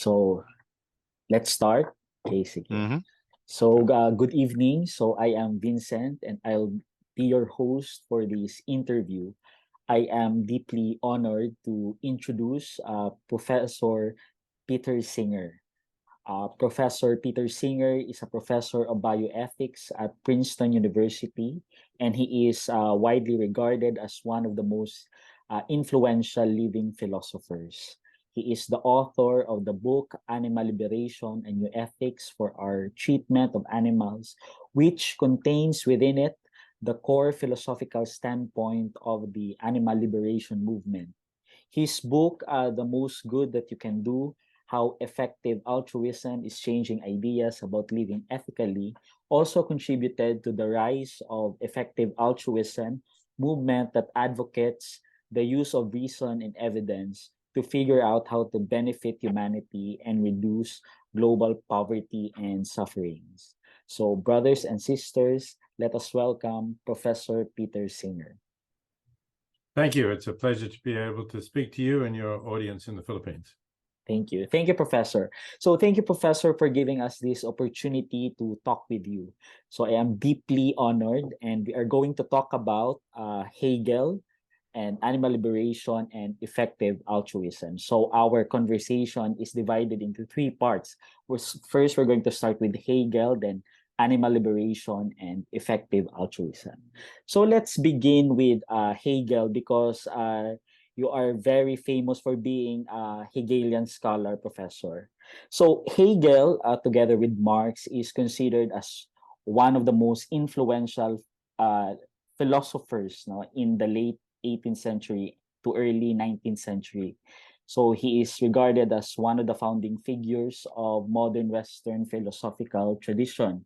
So let's start, basically. hmm So good evening. So I am Vincent and I'll be your host for this interview. I am deeply honored to introduce Professor Peter Singer. Professor Peter Singer is a professor of bioethics at Princeton University, and he is widely regarded as one of the most influential living philosophers. He is the author of the book Animal Liberation and New Ethics for Our Treatment of Animals, which contains within it the core philosophical standpoint of the animal liberation movement. His book, The Most Good That You Can Do, How Effective Altruism is Changing Ideas About Living Ethically, also contributed to the rise of effective altruism movement that advocates the use of reason and evidence to figure out how to benefit humanity and reduce global poverty and sufferings. So, brothers and sisters, let us welcome Professor Peter Singer. Thank you. It's a pleasure to be able to speak to you and your audience in the Philippines. Thank you. Thank you, Professor. So thank you, Professor, for giving us this opportunity to talk with you. So I am deeply honored, and we are going to talk about Hegel and animal liberation and effective altruism. So our conversation is divided into three parts. First, we're going to start with Hegel, then animal liberation and effective altruism. So let's begin with Hegel because you are very famous for being a Hegelian scholar, professor. So Hegel, together with Marx, is considered as one of the most influential philosophers in the late 18th century to early 19th century. So he is regarded as one of the founding figures of modern Western philosophical tradition.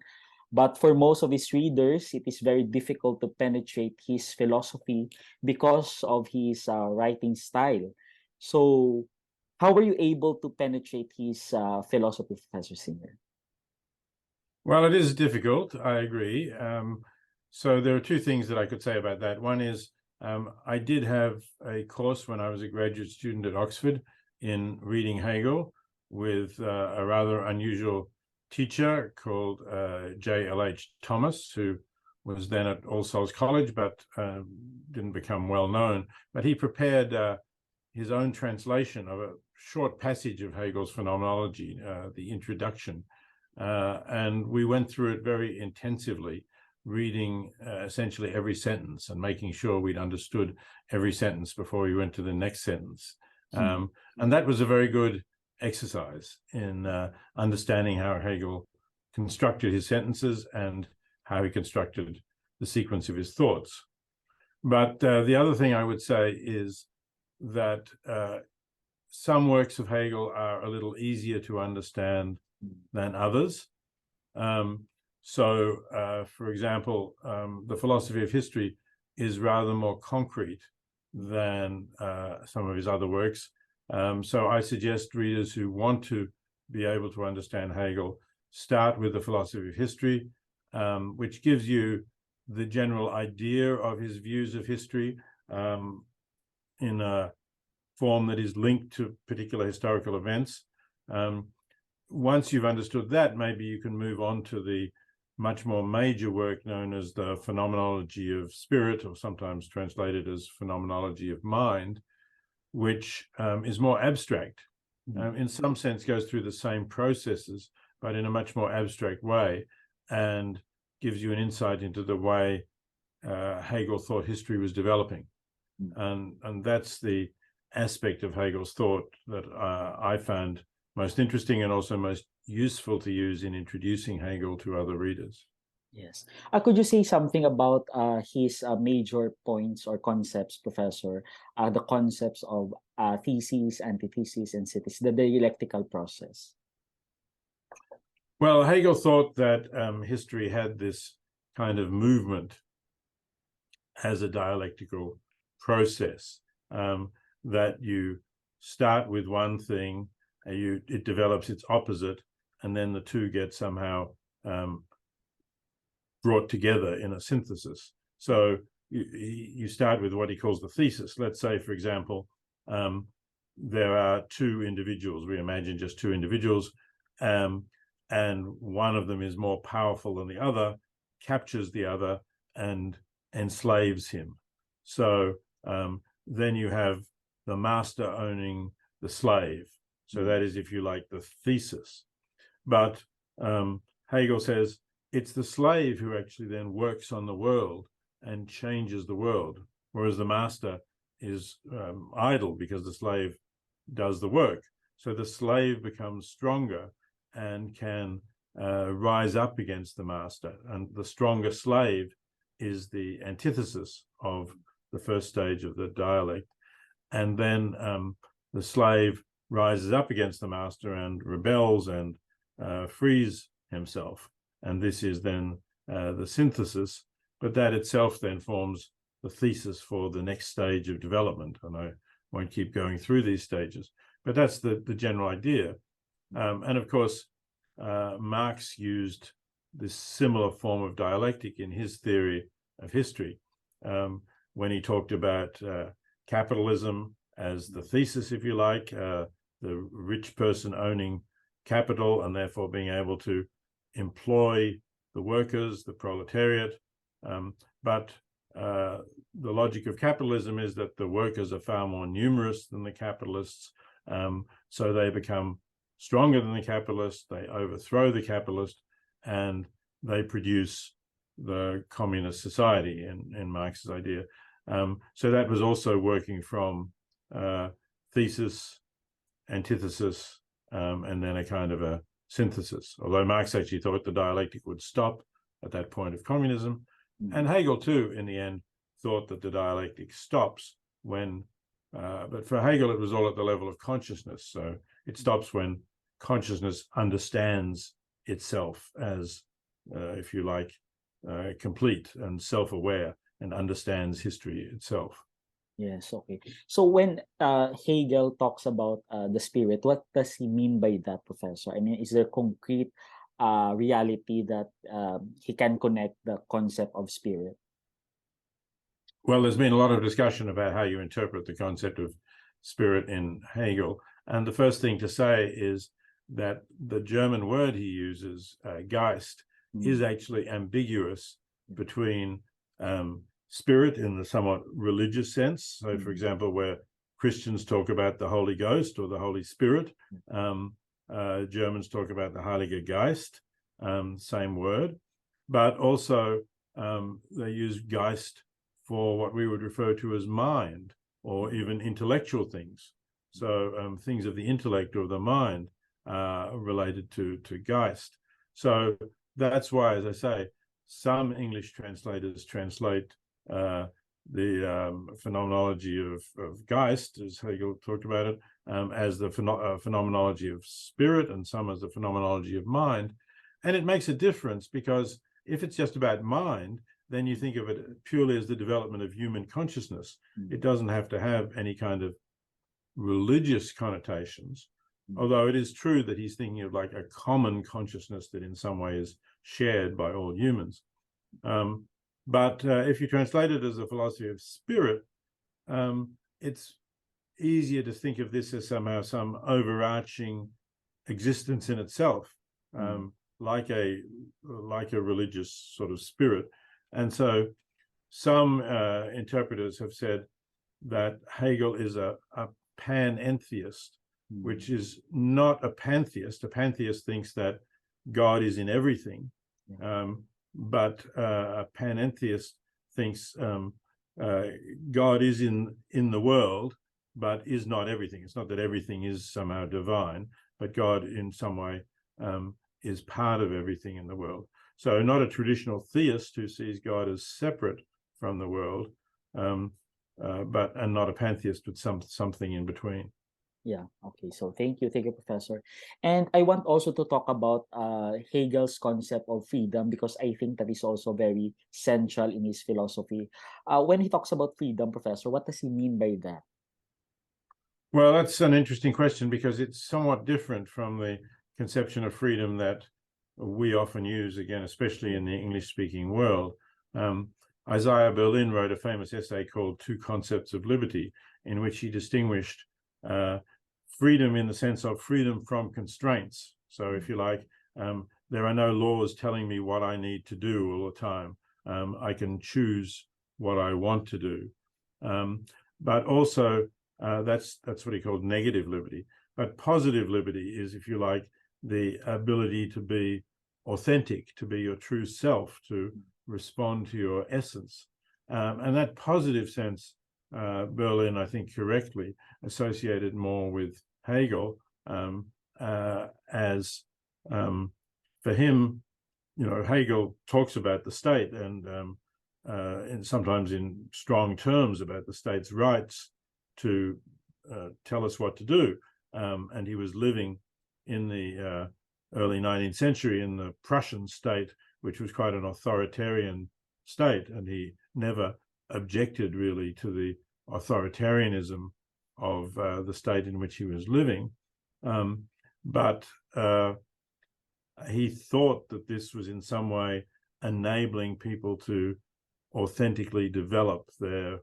But for most of his readers, it is very difficult to penetrate his philosophy because of his writing style. So, how were you able to penetrate his philosophy, Professor Singer? Well, it is difficult. I agree. So there are two things that I could say about that. One is I did have a course when I was a graduate student at Oxford in reading Hegel with a rather unusual teacher called J.L.H. Thomas, who was then at All Souls College, but didn't become well known. But he prepared his own translation of a short passage of Hegel's phenomenology, the introduction. And we went through it very intensively, reading essentially every sentence and making sure we'd understood every sentence before we went to the next sentence. And that was a very good exercise in understanding how Hegel constructed his sentences and how he constructed the sequence of his thoughts. But the other thing I would say is that some works of Hegel are a little easier to understand than others. So, for example, the philosophy of history is rather more concrete than some of his other works. So I suggest readers who want to be able to understand Hegel start with the philosophy of history, which gives you the general idea of his views of history in a form that is linked to particular historical events. Once you've understood that, maybe you can move on to the much more major work known as the Phenomenology of Spirit, or sometimes translated as Phenomenology of Mind, which is more abstract. In some sense goes through the same processes, but in a much more abstract way, and gives you an insight into the way Hegel thought history was developing. And that's the aspect of Hegel's thought that I found most interesting and also most useful to use in introducing Hegel to other readers. Yes. Could you say something about his major points or concepts, Professor? The concepts of thesis, antithesis, and synthesis, the dialectical process. Well, Hegel thought that history had this kind of movement as a dialectical process, that you start with one thing, it develops its opposite, and then the two get somehow brought together in a synthesis. So you start with what he calls the thesis. Let's say, for example, there are two individuals. We imagine just two individuals, and one of them is more powerful than the other, captures the other, and enslaves him. So then you have the master owning the slave. So that is, if you like, the thesis. But Hegel says it's the slave who actually then works on the world and changes the world, whereas the master is idle because the slave does the work. So the slave becomes stronger and can rise up against the master. And the stronger slave is the antithesis of the first stage of the dialect. And then the slave rises up against the master and rebels and frees himself. And this is then the synthesis, but that itself then forms the thesis for the next stage of development. And I won't keep going through these stages, but that's the general idea. And of course, Marx used this similar form of dialectic in his theory of history when he talked about capitalism as the thesis, if you like, the rich person owning capital and therefore being able to employ the workers, the proletariat. But the logic of capitalism is that the workers are far more numerous than the capitalists, so they become stronger than the capitalist, they overthrow the capitalist, and they produce the communist society in Marx's idea. So that was also working from thesis, antithesis, and then a kind of a synthesis, although Marx actually thought the dialectic would stop at that point of communism. And Hegel, too, in the end, thought that the dialectic stops when, but for Hegel, it was all at the level of consciousness. So it stops when consciousness understands itself as, if you like, complete and self-aware and understands history itself. Yes, okay. So when Hegel talks about the spirit, what does he mean by that, Professor? I mean, is there concrete reality that he can connect the concept of spirit? Well, there's been a lot of discussion about how you interpret the concept of spirit in Hegel. And the first thing to say is that the German word he uses, Geist, is actually ambiguous between spirit in the somewhat religious sense. So, for example, where Christians talk about the Holy Ghost or the Holy Spirit, Germans talk about the Heilige Geist, same word, but also they use Geist for what we would refer to as mind or even intellectual things. So things of the intellect or the mind are related to Geist. So that's why, as I say, some English translators translate the phenomenology of Geist, as Hegel talked about it, as the phenomenology of spirit, and some as the phenomenology of mind. And it makes a difference because if it's just about mind, then you think of it purely as the development of human consciousness. It doesn't have to have any kind of religious connotations, although it is true that he's thinking of like a common consciousness that in some way is shared by all humans. But if you translate it as a philosophy of spirit, it's easier to think of this as somehow some overarching existence in itself, like a religious sort of spirit. And so some interpreters have said that Hegel is a panentheist, which is not a pantheist. A pantheist thinks that God is in everything, but a panentheist thinks God is in the world, but is not everything. It's not that everything is somehow divine, but God in some way is part of everything in the world. So not a traditional theist who sees God as separate from the world, and not a pantheist with something in between. Yeah, okay. So thank you, Professor. And I want also to talk about Hegel's concept of freedom, because I think that is also very central in his philosophy. When he talks about freedom, Professor, what does he mean by that? Well, that's an interesting question because it's somewhat different from the conception of freedom that we often use, again, especially in the English-speaking world. Isaiah Berlin wrote a famous essay called Two Concepts of Liberty, in which he distinguished freedom in the sense of freedom from constraints. So if you like, there are no laws telling me what I need to do all the time. I can choose what I want to do. But also, that's what he called negative liberty. But positive liberty is, if you like, the ability to be authentic, to be your true self, to respond to your essence. And that positive sense, Berlin, I think correctly, associated more with Hegel as, for him, Hegel talks about the state and sometimes in strong terms about the state's rights to tell us what to do. And he was living in the early 19th century in the Prussian state, which was quite an authoritarian state, and he never objected really to the authoritarianism of the state in which he was living. But he thought that this was in some way enabling people to authentically develop their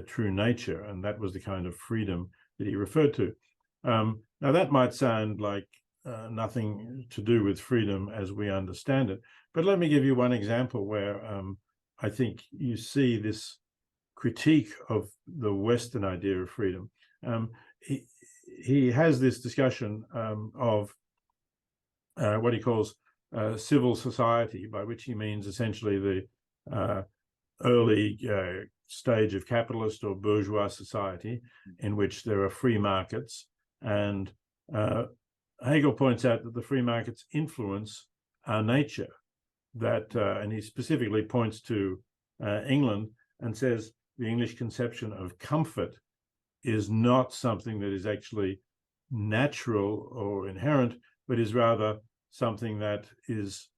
true nature, and that was the kind of freedom that he referred to. Now that might sound like nothing to do with freedom as we understand it, but let me give you one example where I think you see this critique of the Western idea of freedom. He has this discussion of what he calls civil society, by which he means essentially the early stage of capitalist or bourgeois society in which there are free markets. And Hegel points out that the free markets influence our nature, that, and he specifically points to England and says the English conception of comfort is not something that is actually natural or inherent, but is rather something that is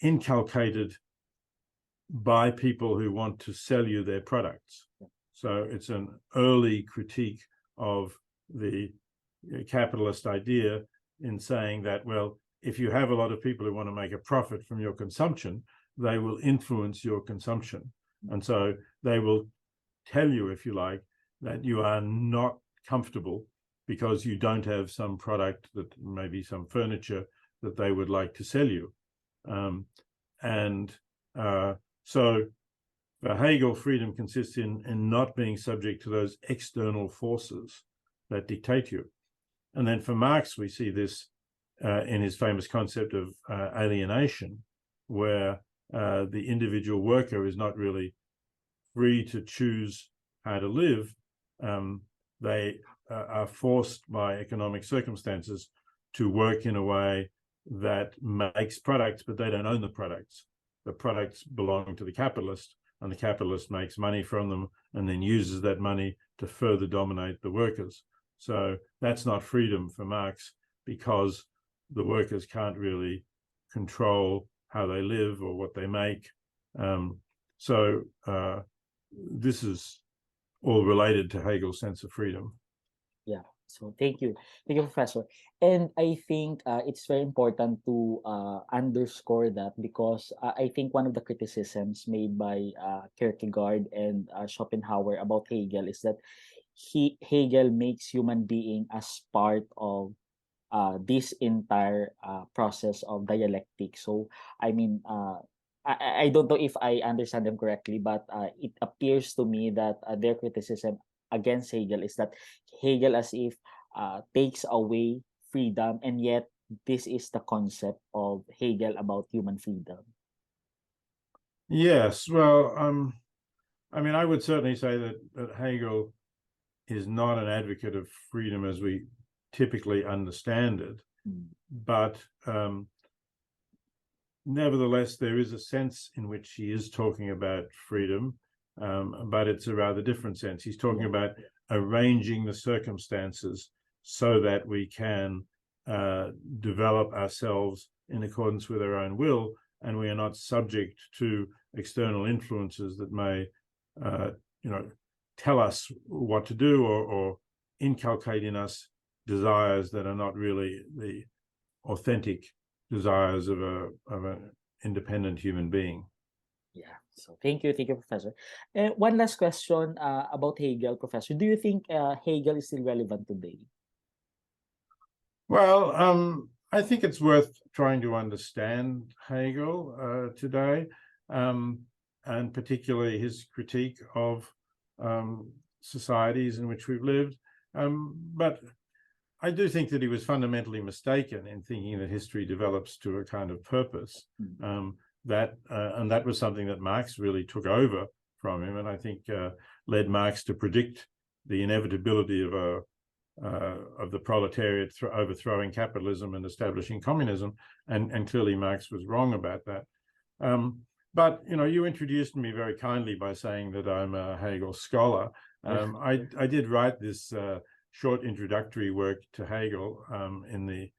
inculcated by people who want to sell you their products. So it's an early critique of the capitalist idea in saying that, well, if you have a lot of people who want to make a profit from your consumption, they will influence your consumption. And so they will tell you, if you like, that you are not comfortable because you don't have some product, that maybe some furniture that they would like to sell you. So for Hegel, freedom consists in not being subject to those external forces that dictate you. And then for Marx, we see this in his famous concept of alienation, where the individual worker is not really free to choose how to live. They are forced by economic circumstances to work in a way that makes products, but they don't own the products. The products belong to the capitalist, and the capitalist makes money from them and then uses that money to further dominate the workers. So that's not freedom for Marx, because the workers can't really control how they live or what they make. This is all related to Hegel's sense of freedom. Yeah. So thank you, Professor. And I think it's very important to underscore that, because I think one of the criticisms made by Kierkegaard and Schopenhauer about Hegel is that Hegel makes human being as part of this entire process of dialectic. So I mean, I don't know if I understand them correctly, but it appears to me that their criticism against Hegel is that Hegel as if takes away freedom, and yet this is the concept of Hegel about human freedom. Yes, well, I mean, I would certainly say that Hegel is not an advocate of freedom as we typically understand it, but nevertheless, there is a sense in which he is talking about freedom, but it's a rather different sense. He's talking about arranging the circumstances so that we can develop ourselves in accordance with our own will, and we are not subject to external influences that may, tell us what to do or inculcate in us desires that are not really the authentic desires of an independent human being. Yeah. So thank you, Professor. And one last question about Hegel, Professor. Do you think Hegel is still relevant today? Well, I think it's worth trying to understand Hegel today, um, and particularly his critique of societies in which we've lived. But I do think that he was fundamentally mistaken in thinking that history develops to a kind of purpose. And that was something that Marx really took over from him, and I think led Marx to predict the inevitability of the proletariat overthrowing capitalism and establishing communism, and clearly Marx was wrong about that. But you introduced me very kindly by saying that I'm a Hegel scholar. I did write this short introductory work to Hegel in the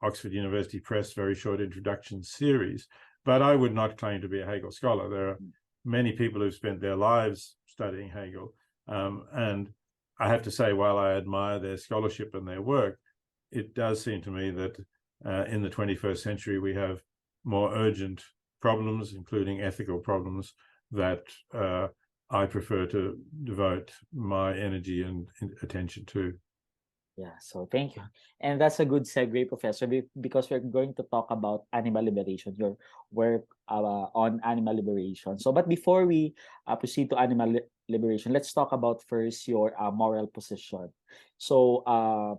Oxford University Press very short introduction series, but I would not claim to be a Hegel scholar. There are many people who've spent their lives studying Hegel, and I have to say, while I admire their scholarship and their work, it does seem to me that in the 21st century we have more urgent problems, including ethical problems, that I prefer to devote my energy and attention to. Yeah, so thank you. And that's a good segue, Professor, because we're going to talk about animal liberation, your work on animal liberation. So, but before we proceed to animal liberation, let's talk about first your moral position. So,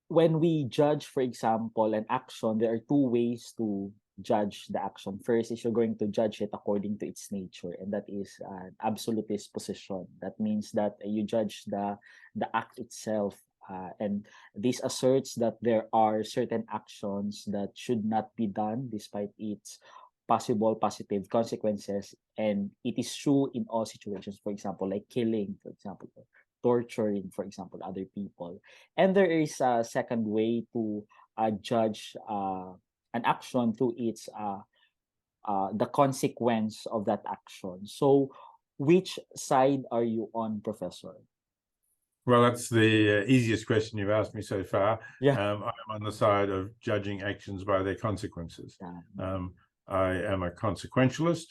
when we judge, for example, an action, there are two ways to judge the action. First is you're going to judge it according to its nature, and that is an absolutist position. That means that you judge the act itself, and this asserts that there are certain actions that should not be done despite its possible positive consequences, and it is true in all situations. For example, like killing, for example, or torturing, for example, other people. And there is a second way to judge an action through its the consequence of that action. So, which side are you on, Professor? Well, that's the easiest question you've asked me so far. Yeah. I'm on the side of judging actions by their consequences. I am a consequentialist.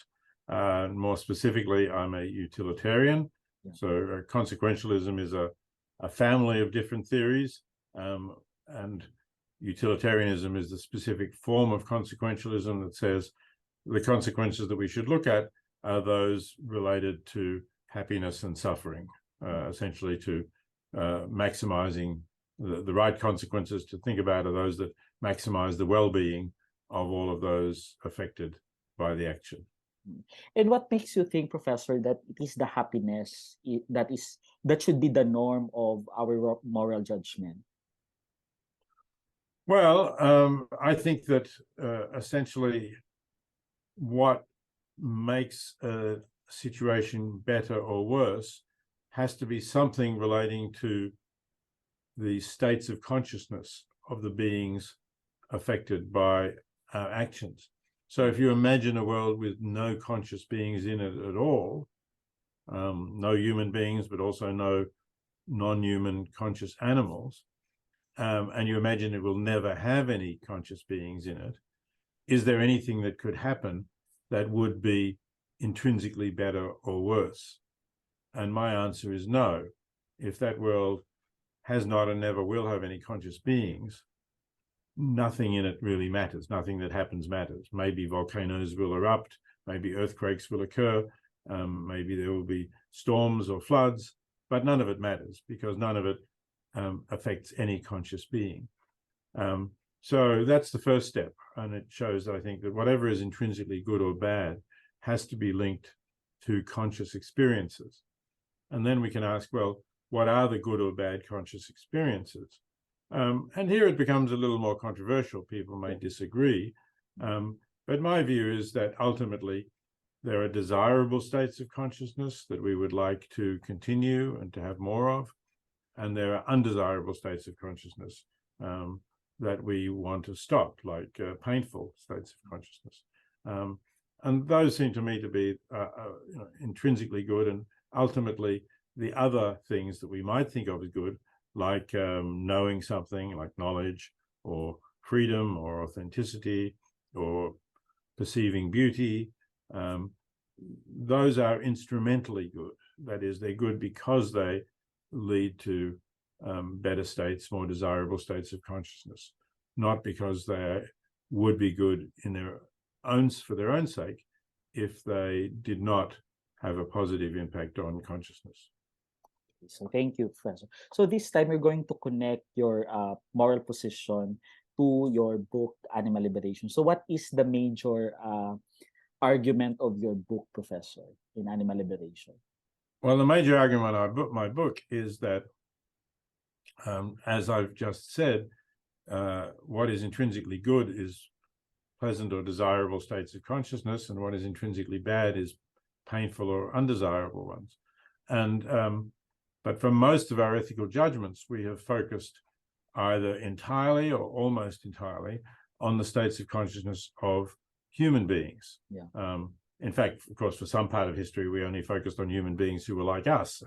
More specifically, I'm a utilitarian. So consequentialism is a family of different theories, and utilitarianism is the specific form of consequentialism that says the consequences that we should look at are those related to happiness and suffering, essentially to maximizing the right consequences to think about are those that maximize the well-being of all of those affected by the action. And what makes you think, Professor, that it is the happiness that should be the norm of our moral judgment? Well, I think that essentially what makes a situation better or worse has to be something relating to the states of consciousness of the beings affected by our actions. So if you imagine a world with no conscious beings in it at all, no human beings, but also no non-human conscious animals, and you imagine it will never have any conscious beings in it, is there anything that could happen that would be intrinsically better or worse? And my answer is no. If that world has not and never will have any conscious beings, nothing in it really matters. Nothing that happens matters. Maybe volcanoes will erupt, maybe earthquakes will occur, maybe there will be storms or floods, but none of it matters because none of it affects any conscious being. So that's the first step, and it shows, I think, that whatever is intrinsically good or bad has to be linked to conscious experiences. And then we can ask, well, what are the good or bad conscious experiences? And here it becomes a little more controversial. People may disagree, but my view is that ultimately there are desirable states of consciousness that we would like to continue and to have more of, and there are undesirable states of consciousness that we want to stop, like painful states of consciousness. And those seem to me to be intrinsically good, and ultimately the other things that we might think of as good, like knowing something, like knowledge or freedom or authenticity or perceiving beauty. Those are instrumentally good. That is, they're good because they lead to better states, more desirable states of consciousness, not because they would be good in their own, for their own sake, if they did not have a positive impact on consciousness. So thank you, Professor. So this time we're going to connect your moral position to your book, Animal Liberation. So what is the major argument of your book, Professor, in Animal Liberation? Well, the major argument of my book is that, as I've just said, what is intrinsically good is pleasant or desirable states of consciousness, and what is intrinsically bad is painful or undesirable ones. And but for most of our ethical judgments, we have focused either entirely or almost entirely on the states of consciousness of human beings. Yeah. In fact, of course, for some part of history, we only focused on human beings who were like us,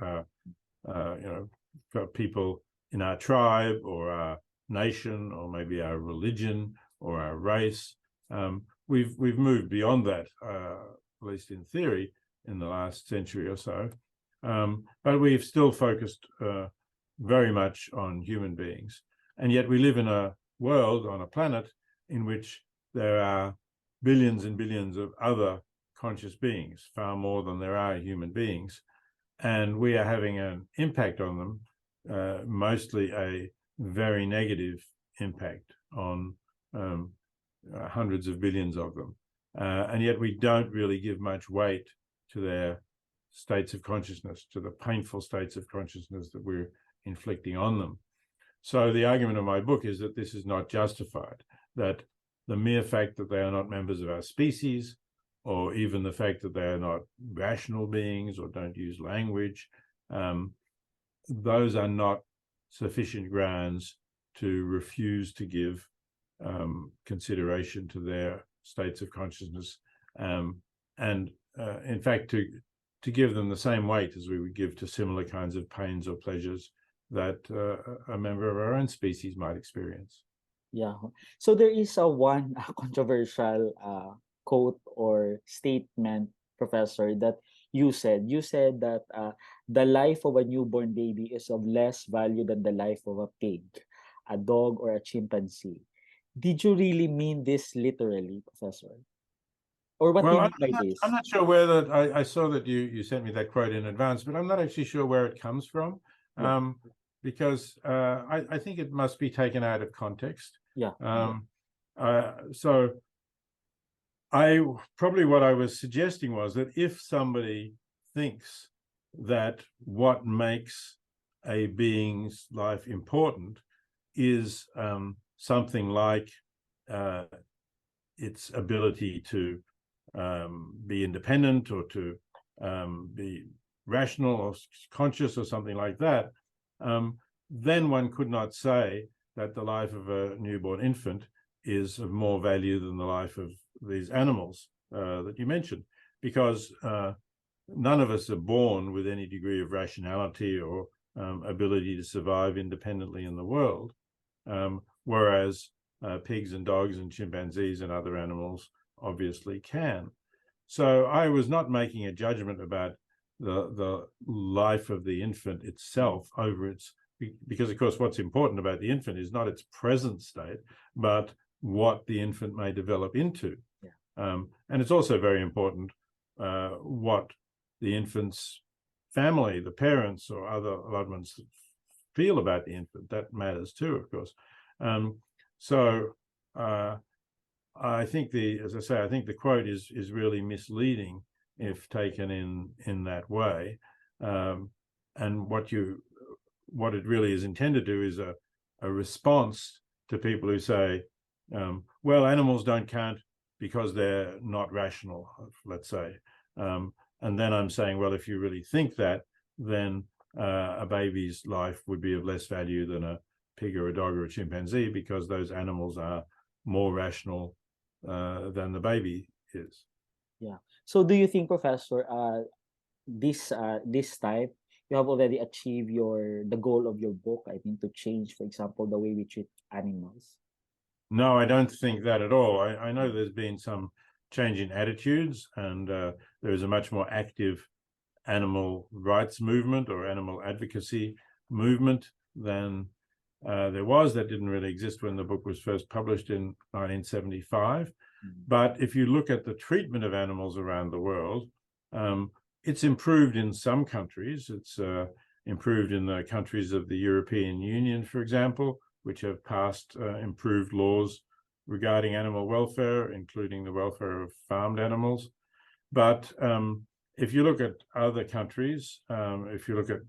people in our tribe or our nation or maybe our religion or our race. We've moved beyond that, at least in theory, in the last century or so. But we've still focused very much on human beings. And yet we live in a world, on a planet, in which there are billions and billions of other conscious beings, far more than there are human beings. And we are having an impact on them, mostly a very negative impact on hundreds of billions of them. And yet we don't really give much weight to their states of consciousness, to the painful states of consciousness that we're inflicting on them. So the argument of my book is that this is not justified, that the mere fact that they are not members of our species, or even the fact that they are not rational beings or don't use language, those are not sufficient grounds to refuse to give consideration to their states of consciousness, and in fact to give them the same weight as we would give to similar kinds of pains or pleasures that a member of our own species might experience. Yeah. So there is a one controversial quote or statement, Professor, that you said. You said that the life of a newborn baby is of less value than the life of a pig, a dog, or a chimpanzee. Did you really mean this literally, Professor? Or what do you Well, mean by this? I'm not sure where that, I saw that you sent me that quote in advance, but I'm not actually sure where it comes from, Yeah. because I think it must be taken out of context. Yeah. So what I was suggesting was that if somebody thinks that what makes a being's life important is something like its ability to be independent or to be rational or conscious or something like that, then one could not say that the life of a newborn infant is of more value than the life of these animals that you mentioned, because none of us are born with any degree of rationality or ability to survive independently in the world, whereas pigs and dogs and chimpanzees and other animals obviously can. So I was not making a judgment about the life of the infant itself over its, because of course what's important about the infant is not its present state, but what the infant may develop into. Yeah. And it's also very important what the infant's family, the parents or other loved ones feel about the infant. That matters too, of course. So I think as I say, I think the quote is really misleading if taken in that way. And what it really is intended to do is a response to people who say, well, animals don't count because they're not rational, let's say. And then I'm saying, well, if you really think that, then a baby's life would be of less value than a pig or a dog or a chimpanzee, because those animals are more rational than the baby is. Yeah. So do you think, Professor, this time you have already achieved the goal of your book? I mean, to change, for example, the way we treat animals. No, I don't think that at all. I know there's been some change in attitudes, and there is a much more active animal rights movement or animal advocacy movement than there was. That didn't really exist when the book was first published in 1975. But if you look at the treatment of animals around the world, it's improved in some countries. It's improved in the countries of the European Union, for example, which have passed improved laws regarding animal welfare, including the welfare of farmed animals. But if you look at other countries, if you look at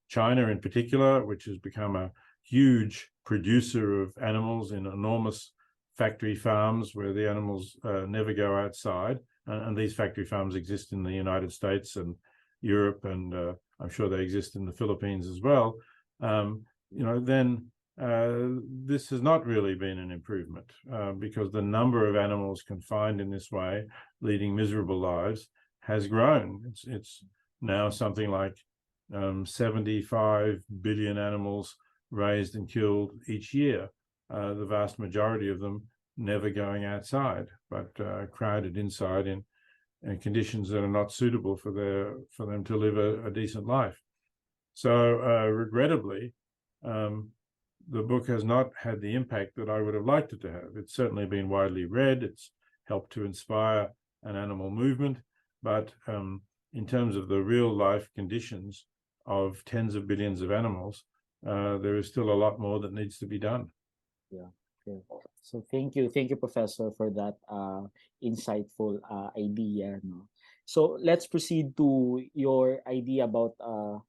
China in particular, which has become a huge producer of animals in enormous factory farms where the animals never go outside, and these factory farms exist in the United States and Europe, and I'm sure they exist in the Philippines as well, then this has not really been an improvement because the number of animals confined in this way, leading miserable lives, has grown. It's now something like 75 billion animals raised and killed each year, the vast majority of them never going outside, but crowded inside in conditions that are not suitable for them to live a decent life. So regrettably, the book has not had the impact that I would have liked it to have. It's certainly been widely read. It's helped to inspire an animal movement, but in terms of the real life conditions of tens of billions of animals, there is still a lot more that needs to be done. Yeah. Okay. So thank you, Professor, for that insightful idea. No? So let's proceed to your idea about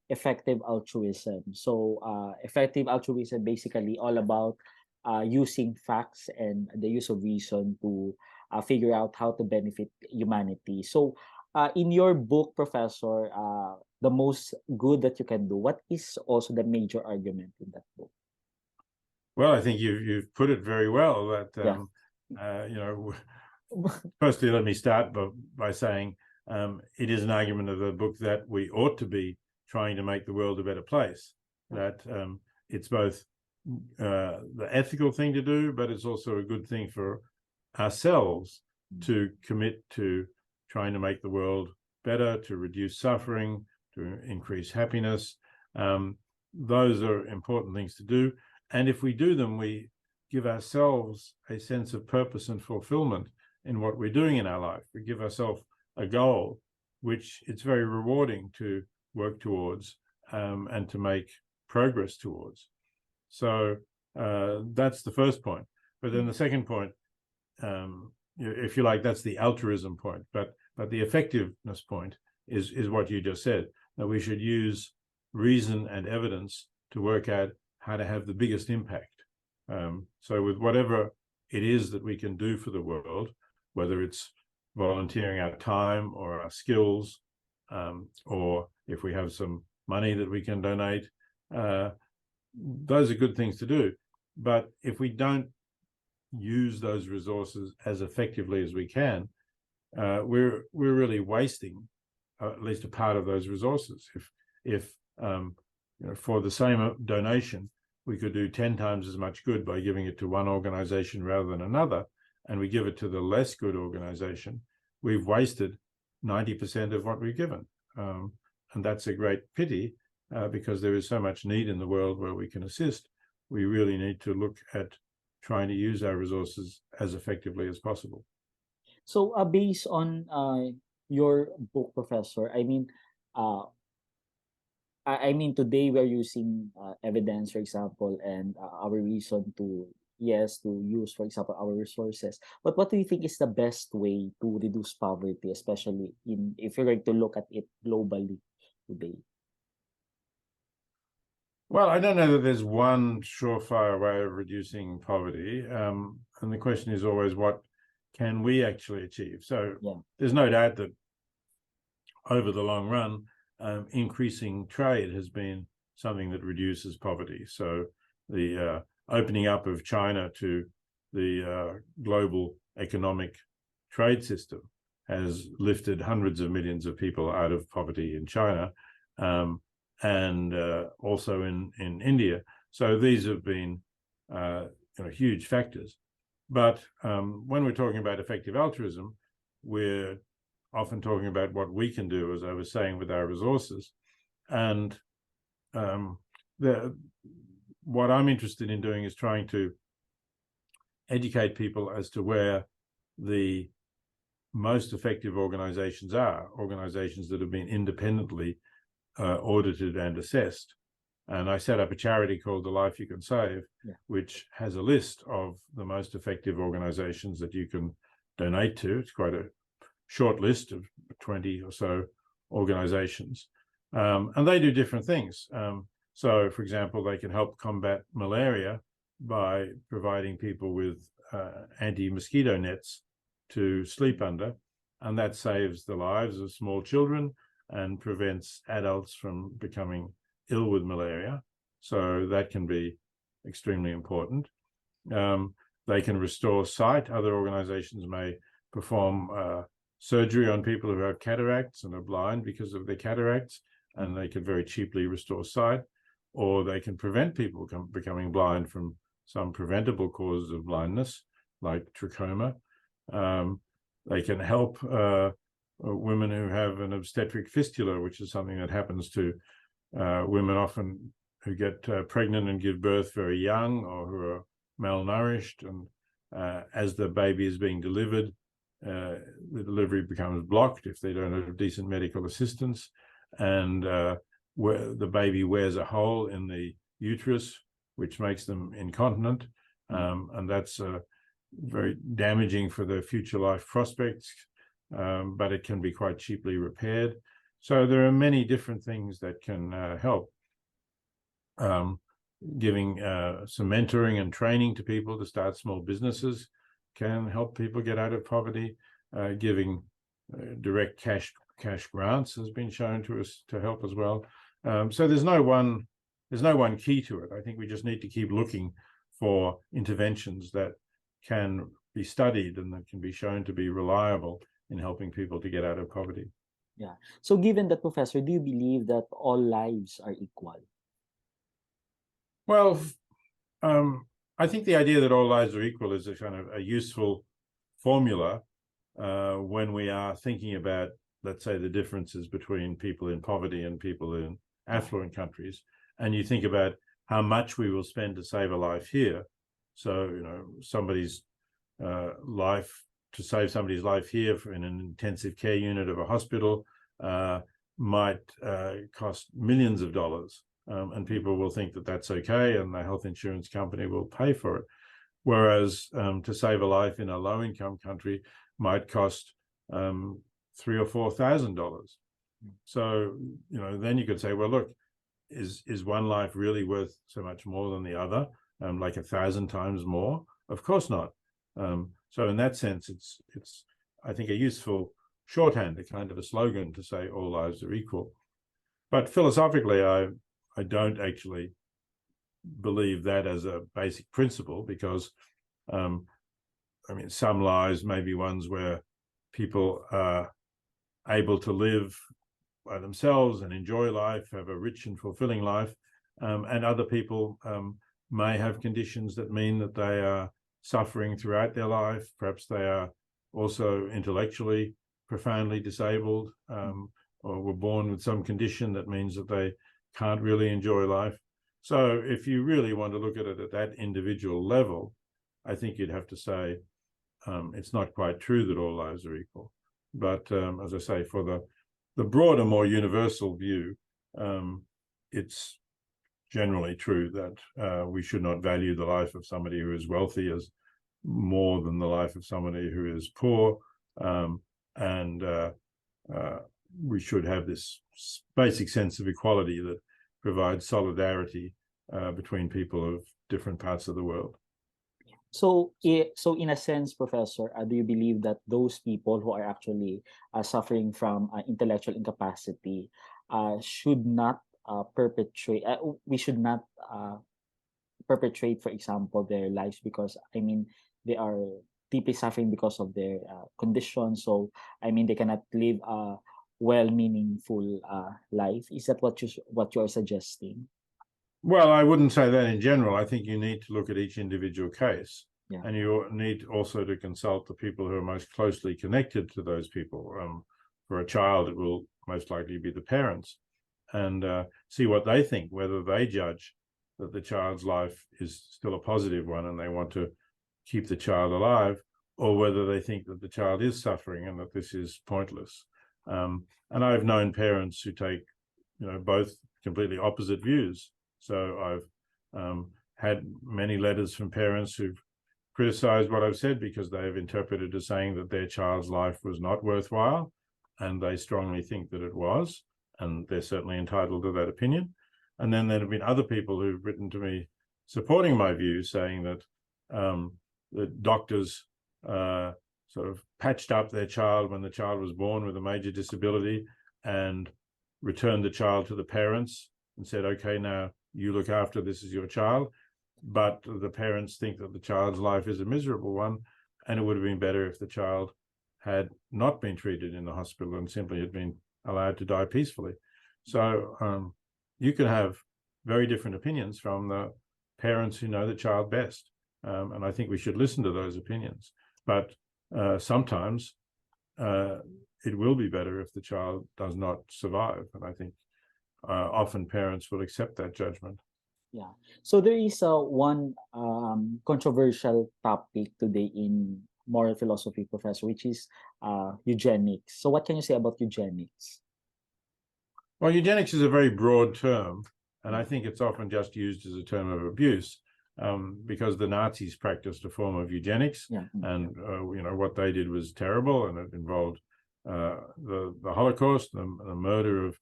effective altruism. So effective altruism basically all about using facts and the use of reason to figure out how to benefit humanity. So in your book, Professor, the most good that you can do, what is also the major argument in that book? Well, I think you've put it very well. That firstly, let me start by saying it is an argument of the book that we ought to be trying to make the world a better place. That it's both the ethical thing to do, but it's also a good thing for ourselves to commit to trying to make the world better, to reduce suffering, to increase happiness. Those are important things to do. And if we do them, we give ourselves a sense of purpose and fulfillment in what we're doing in our life. We give ourselves a goal, which it's very rewarding to work towards and to make progress towards. So that's the first point. But then the second point, if you like, that's the altruism point. But the effectiveness point is what you just said, that we should use reason and evidence to work out how to have the biggest impact. So with whatever it is that we can do for the world, whether it's volunteering our time or our skills, or if we have some money that we can donate, those are good things to do. But if we don't use those resources as effectively as we can, we're really wasting at least a part of those resources. If for the same donation, we could do 10 times as much good by giving it to one organization rather than another, and we give it to the less good organization, we've wasted 90% of what we've given. And that's a great pity because there is so much need in the world where we can assist. We really need to look at trying to use our resources as effectively as possible. So based on your book, Professor, today we're using evidence, for example, and our reason to use, for example, our resources. But what do you think is the best way to reduce poverty, especially if you're going to look at it globally today? Well, I don't know that there's one surefire way of reducing poverty. And the question is always, what can we actually achieve? So there's no doubt that over the long run, increasing trade has been something that reduces poverty. So the opening up of China to the global economic trade system has lifted hundreds of millions of people out of poverty in China, and also in India. So these have been huge factors. But when we're talking about effective altruism, we're often talking about what we can do, as I was saying, with our resources. And what I'm interested in doing is trying to educate people as to where the most effective organizations are, organizations that have been independently audited and assessed. And I set up a charity called The Life You Can Save, which has a list of the most effective organizations that you can donate to. It's quite a short list of 20 or so organizations. And they do different things. So, for example, they can help combat malaria by providing people with anti-mosquito nets to sleep under, and that saves the lives of small children and prevents adults from becoming ill with malaria. So that can be extremely important. They can restore sight. Other organizations may perform surgery on people who have cataracts and are blind because of their cataracts, and they can very cheaply restore sight. Or they can prevent people becoming blind from some preventable causes of blindness, like trachoma. They can help women who have an obstetric fistula, which is something that happens to women often who get pregnant and give birth very young, or who are malnourished. And as the baby is being delivered, the delivery becomes blocked if they don't have decent medical assistance. And where the baby wears a hole in the uterus, which makes them incontinent. And that's very damaging for their future life prospects, but it can be quite cheaply repaired. So there are many different things that can help. Giving some mentoring and training to people to start small businesses can help people get out of poverty. Giving direct cash grants has been shown to us to help as well. So there's no one key to it. I think we just need to keep looking for interventions that can be studied and that can be shown to be reliable in helping people to get out of poverty. Yeah. So given that, Professor, do you believe that all lives are equal? Well, I think the idea that all lives are equal is a kind of a useful formula when we are thinking about, let's say, the differences between people in poverty and people in affluent countries. And you think about how much we will spend to save a life here. So, somebody's life, to save somebody's life here in an intensive care unit of a hospital might cost millions of dollars. And people will think that that's okay, and the health insurance company will pay for it. Whereas to save a life in a low-income country might cost $3,000 or $4,000. So, then you could say, well, look, is one life really worth so much more than the other, like 1,000 times more? Of course not. So in that sense, it's I think a useful shorthand, a kind of a slogan to say all lives are equal. But philosophically, I don't actually believe that as a basic principle, because some lives may be ones where people are able to live by themselves and enjoy life, have a rich and fulfilling life, and other people may have conditions that mean that they are suffering throughout their life. Perhaps they are also intellectually profoundly disabled, or were born with some condition that means that they can't really enjoy life. So if you really want to look at it at that individual level, I think you'd have to say it's not quite true that all lives are equal. But as I say, for the broader, more universal view, it's generally true that we should not value the life of somebody who is wealthy as more than the life of somebody who is poor. And we should have this basic sense of equality that provides solidarity between people of different parts of the world. So in a sense, Professor, do you believe that those people who are actually suffering from intellectual incapacity should not perpetrate? We should not perpetrate, for example, their lives, because they are deeply suffering because of their condition. So they cannot live a meaningful life. Is that what you are suggesting? Well, I wouldn't say that in general. I think you need to look at each individual case. Yeah. And you need also to consult the people who are most closely connected to those people. For a child, it will most likely be the parents, and see what they think, whether they judge that the child's life is still a positive one and they want to keep the child alive, or whether they think that the child is suffering and that this is pointless. And I've known parents who take, both completely opposite views. So I've had many letters from parents who've criticized what I've said because they've interpreted as saying that their child's life was not worthwhile, and they strongly think that it was, and they're certainly entitled to that opinion. And then there have been other people who've written to me supporting my view, saying that the doctors sort of patched up their child when the child was born with a major disability and returned the child to the parents and said, okay, now you look after this as your child. But the parents think that the child's life is a miserable one, and it would have been better if the child had not been treated in the hospital and simply had been allowed to die peacefully. So you can have very different opinions from the parents who know the child best. And I think we should listen to those opinions. But sometimes it will be better if the child does not survive. And I think often parents will accept that judgment. Yeah. So there is one controversial topic today in moral philosophy, Professor, which is eugenics. So what can you say about eugenics? Well, eugenics is a very broad term, and I think it's often just used as a term of abuse, because the Nazis practiced a form of eugenics, and what they did was terrible, and it involved the Holocaust, the murder of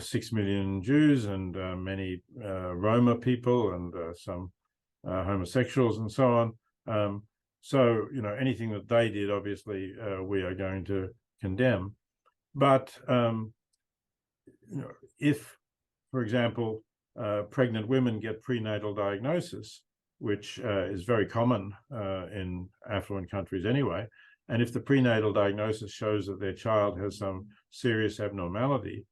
6 million Jews and many Roma people and some homosexuals and so on. So, anything that they did, obviously, we are going to condemn. But, if, for example, pregnant women get prenatal diagnosis, which is very common in affluent countries anyway, and if the prenatal diagnosis shows that their child has some serious abnormality,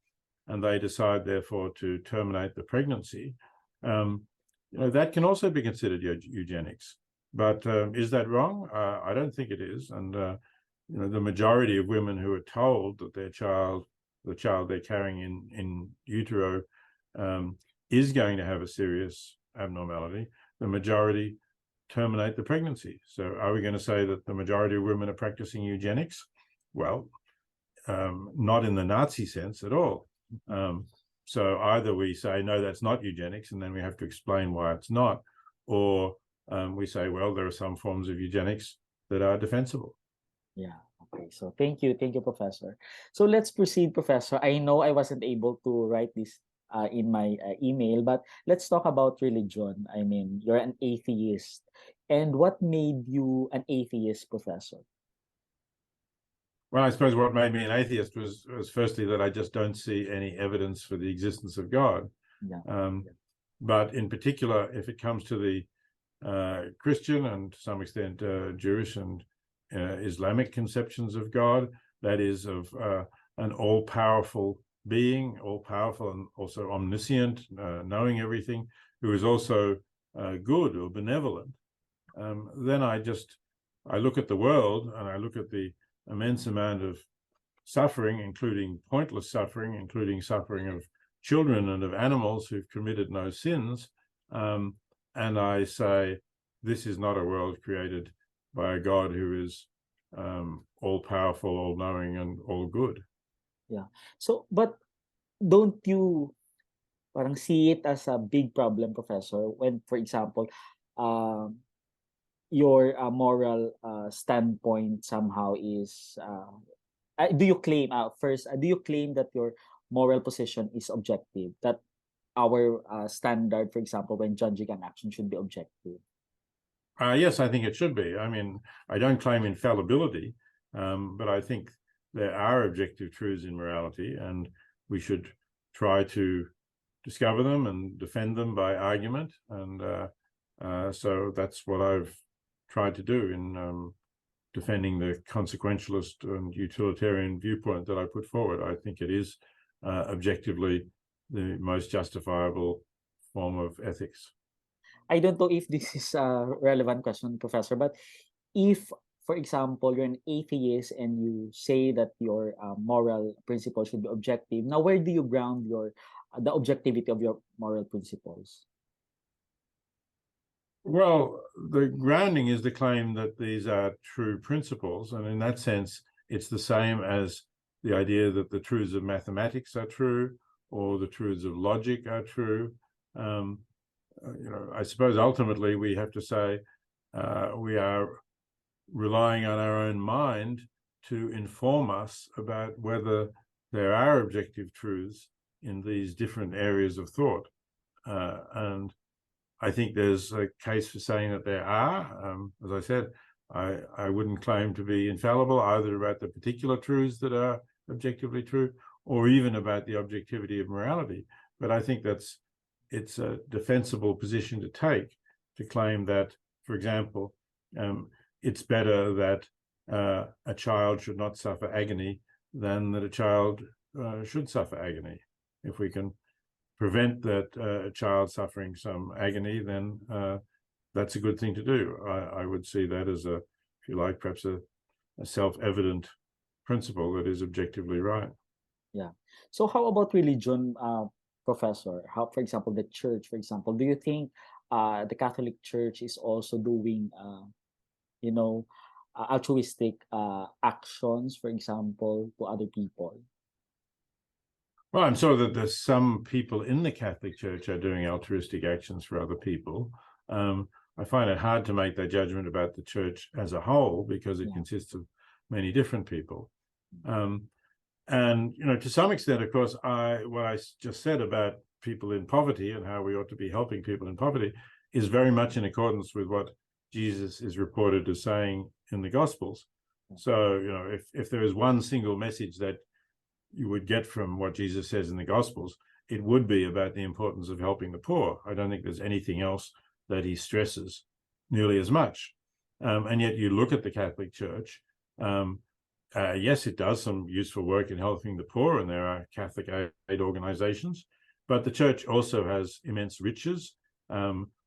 and they decide, therefore, to terminate the pregnancy, that can also be considered eugenics. But is that wrong? I don't think it is. And the majority of women who are told that the child they're carrying in utero is going to have a serious abnormality, the majority terminate the pregnancy. So are we going to say that the majority of women are practicing eugenics? Well, not in the Nazi sense at all. So either we say, no, that's not eugenics, and then we have to explain why it's not, or we say, well, there are some forms of eugenics that are defensible. Yeah. Okay. So thank you, Professor. So let's proceed, Professor. I know I wasn't able to write this in my email, but let's talk about religion. I mean, you're an atheist, and what made you an atheist, Professor? Well, I suppose what made me an atheist was firstly that I just don't see any evidence for the existence of God. Yeah. But in particular, if it comes to the Christian and to some extent Jewish and Islamic conceptions of God, that is of an all-powerful being, all-powerful and also omniscient, knowing everything, who is also good or benevolent, then I look at the world and I look at the immense amount of suffering, including pointless suffering, including suffering of children and of animals who've committed no sins. And I say, this is not a world created by a God who is all-powerful, all-knowing, and all-good. Yeah. So, but don't you parang see it as a big problem, Professor, when, for example, your moral standpoint somehow is do you claim do you claim that your moral position is objective, that our standard, for example, when judging an action should be objective? Yes, I think it should be. I mean, I don't claim infallibility, but I think there are objective truths in morality, and we should try to discover them and defend them by argument. And so that's what I've tried to do in defending the consequentialist and utilitarian viewpoint that I put forward. I think it is objectively the most justifiable form of ethics. I don't know if this is a relevant question, Professor, but if, for example, you're an atheist and you say that your moral principles should be objective, now where do you ground your the objectivity of your moral principles? Well, the grounding is the claim that these are true principles, and in that sense, it's the same as the idea that the truths of mathematics are true or the truths of logic are true. I suppose ultimately we have to say we are relying on our own mind to inform us about whether there are objective truths in these different areas of thought. And I think there's a case for saying that there are. As I said, I wouldn't claim to be infallible either about the particular truths that are objectively true or even about the objectivity of morality. But I think it's a defensible position to take, to claim that, for example, it's better that a child should not suffer agony than that a child should suffer agony. If we can prevent that a child suffering some agony, then that's a good thing to do. I would see that as if you like, perhaps a self-evident principle that is objectively right. Yeah. So how about religion, Professor? How, for example, the church, for example, do you think the Catholic Church is also doing, you know, altruistic actions, for example, to other people? Well, I'm sure that there's some people in the Catholic Church are doing altruistic actions for other people. I find it hard to make that judgment about the church as a whole because it consists of many different people. And, to some extent, of course, what I just said about people in poverty and how we ought to be helping people in poverty is very much in accordance with what Jesus is reported as saying in the Gospels. So, if there is one single message that you would get from what Jesus says in the Gospels, it would be about the importance of helping the poor. I don't think there's anything else that he stresses nearly as much. And yet you look at the Catholic Church, yes, it does some useful work in helping the poor, and there are Catholic aid organizations, but the church also has immense riches,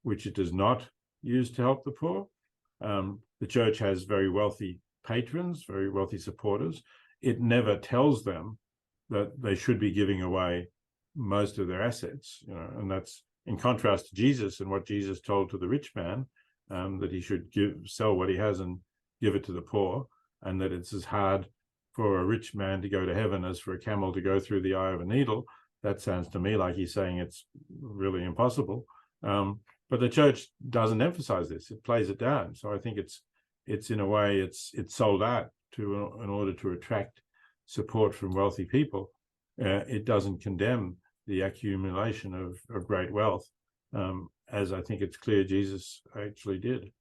which it does not use to help the poor. The church has very wealthy patrons, very wealthy supporters. It never tells them that they should be giving away most of their assets, and that's in contrast to Jesus and what Jesus told to the rich man, that he should sell what he has and give it to the poor, and that it's as hard for a rich man to go to heaven as for a camel to go through the eye of a needle. That sounds to me like he's saying it's really impossible. But the church doesn't emphasize this; it plays it down. So I think it's in a way it's sold out in order to attract support from wealthy people. It doesn't condemn the accumulation of great wealth, as I think it's clear Jesus actually did.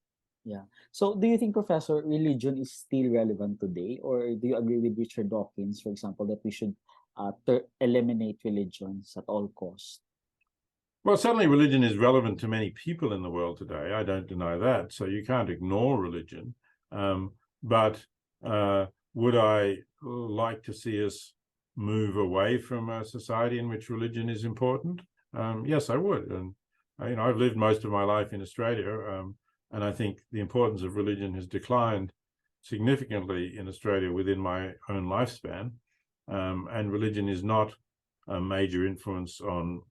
Yeah. So do you think, Professor, religion is still relevant today, or do you agree with Richard Dawkins, for example, that we should eliminate religions at all costs? Well, certainly religion is relevant to many people in the world today. I don't deny that. So you can't ignore religion. But would I like to see us move away from a society in which religion is important? Yes, I would. And I've lived most of my life in Australia, and I think the importance of religion has declined significantly in Australia within my own lifespan. And religion is not a major influence on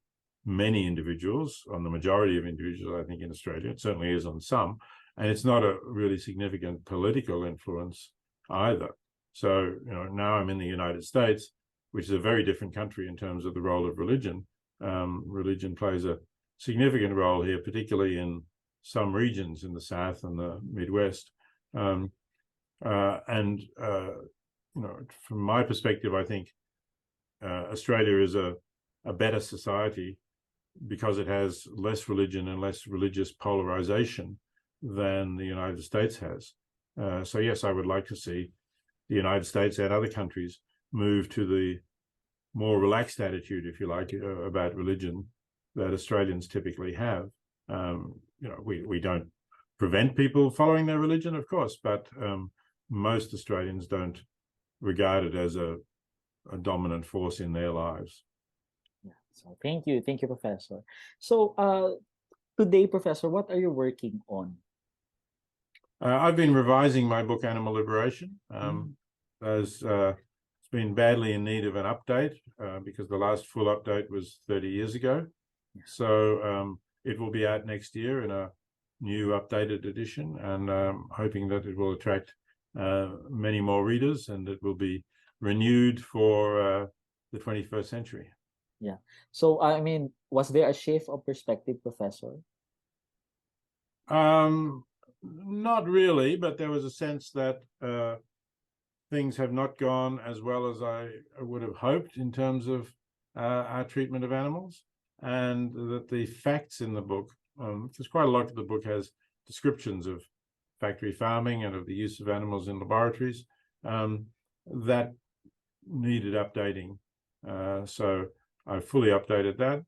many individuals, on the majority of individuals, I think, in Australia. It certainly is on some. And it's not a really significant political influence either. So, now I'm in the United States, which is a very different country in terms of the role of religion. Religion plays a significant role here, particularly in some regions in the South and the Midwest. From my perspective, I think Australia is a better society because it has less religion and less religious polarization than the United States has. So yes, I would like to see the United States and other countries move to the more relaxed attitude, if you like, about religion that Australians typically have. We don't prevent people following their religion, of course, but most Australians don't regard it as a dominant force in their lives. Yeah. So thank you, Professor. So today, Professor, what are you working on? I've been revising my book, Animal Liberation. Mm. It's been badly in need of an update because the last full update was 30 years ago. Yeah. So it will be out next year in a new updated edition, and hoping that it will attract many more readers and it will be renewed for the 21st century. Yeah. So, I mean, was there a shift of perspective, Professor? Not really, but there was a sense that things have not gone as well as I would have hoped in terms of our treatment of animals, and that the facts in the book, because quite a lot of the book has descriptions of factory farming and of the use of animals in laboratories, that needed updating. So I fully updated that.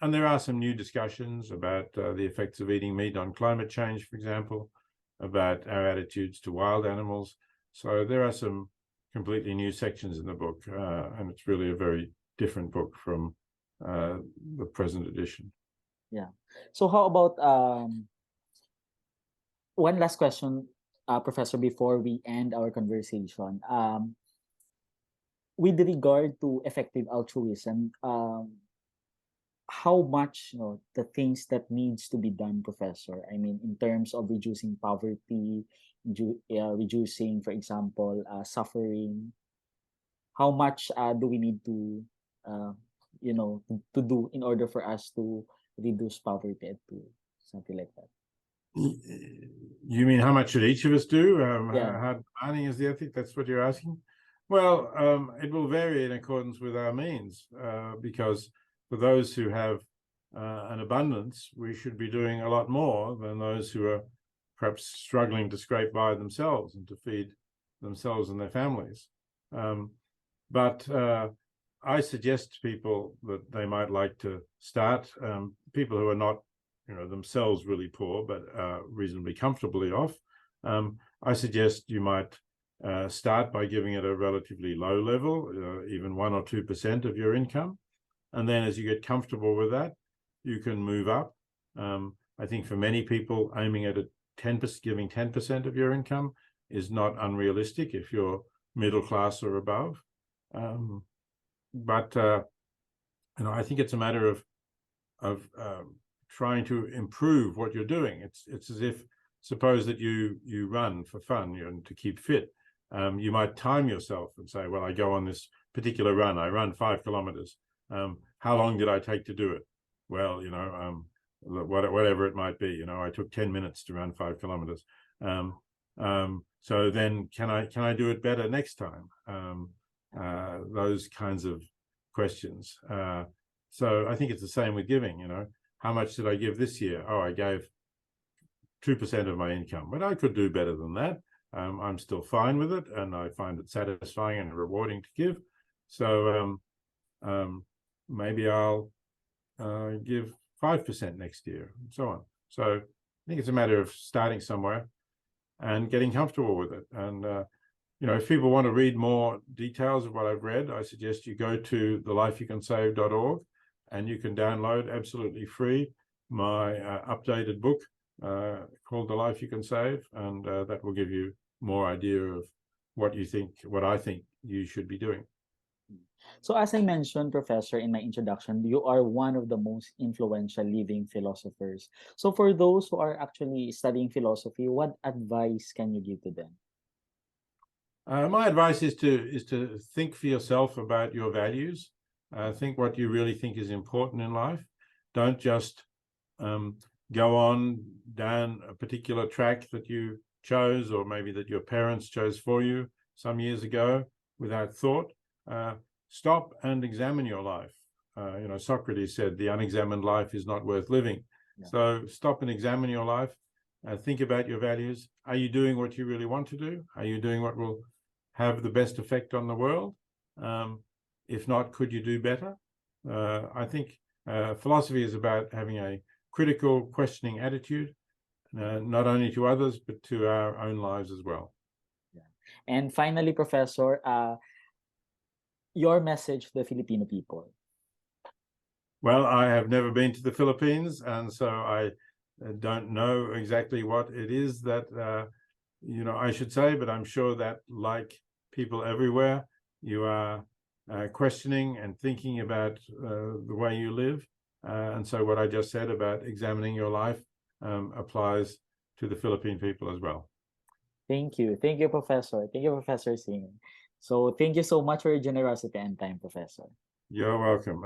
And there are some new discussions about the effects of eating meat on climate change, for example, about our attitudes to wild animals. So there are some completely new sections in the book, and it's really a very different book from the present edition. Yeah. So how about one last question, Professor, before we end our conversation. With regard to effective altruism, how much, the things that needs to be done, Professor? I mean, in terms of reducing poverty, reducing, for example, suffering. How much do we need to, uh, to do in order for us to reduce poverty and to something like that? You mean how much should each of us do? Yeah. How demanding is the ethic? That's what you're asking? Well, it will vary in accordance with our means, because for those who have an abundance, we should be doing a lot more than those who are perhaps struggling to scrape by themselves and to feed themselves and their families. But I suggest to people that they might like to start, people who are not themselves really poor, but reasonably comfortably off. I suggest you might start by giving it a relatively low level, even 1 or 2% of your income. And then as you get comfortable with that, you can move up. I think for many people, aiming at 10%, giving 10% of your income is not unrealistic if you're middle class or above. But I think it's a matter of trying to improve what you're doing. It's as if, suppose that you run for fun and to keep fit. You might time yourself and say, well, I go on this particular run. I run 5 kilometers. How long did I take to do it? Well, whatever it might be. I took 10 minutes to run 5 kilometers. So then, can I do it better next time? Those kinds of questions. So I think it's the same with giving. How much did I give this year? Oh, I gave 2% of my income, but I could do better than that. I'm still fine with it, and I find it satisfying and rewarding to give. So maybe I'll give 5% next year, and so on. So I think it's a matter of starting somewhere and getting comfortable with it. And if people want to read more details of what I've read, I suggest you go to thelifeyoucansave.org, and you can download absolutely free my updated book called The Life You Can Save, and that will give you more idea of what I think you should be doing. So as I mentioned, Professor, in my introduction, you are one of the most influential living philosophers. So for those who are actually studying philosophy, what advice can you give to them? My advice is to think for yourself about your values. Think what you really think is important in life. Don't just go on down a particular track that you chose, or maybe that your parents chose for you some years ago without thought. Stop and examine your life. Socrates said, the unexamined life is not worth living. Yeah. So stop and examine your life. Think about your values. Are you doing what you really want to do? Are you doing what will have the best effect on the world? If not, could you do better? I think philosophy is about having a critical, questioning attitude, not only to others, but to our own lives as well. Yeah. And finally, Professor, your message to the Filipino people. Well, I have never been to the Philippines, and so I don't know exactly what it is that I should say, but I'm sure that, like people everywhere, you are questioning and thinking about the way you live. And so what I just said about examining your life applies to the Philippine people as well. Thank you. Thank you, Professor. Thank you, Professor Singh. So thank you so much for your generosity and time, Professor. You're welcome.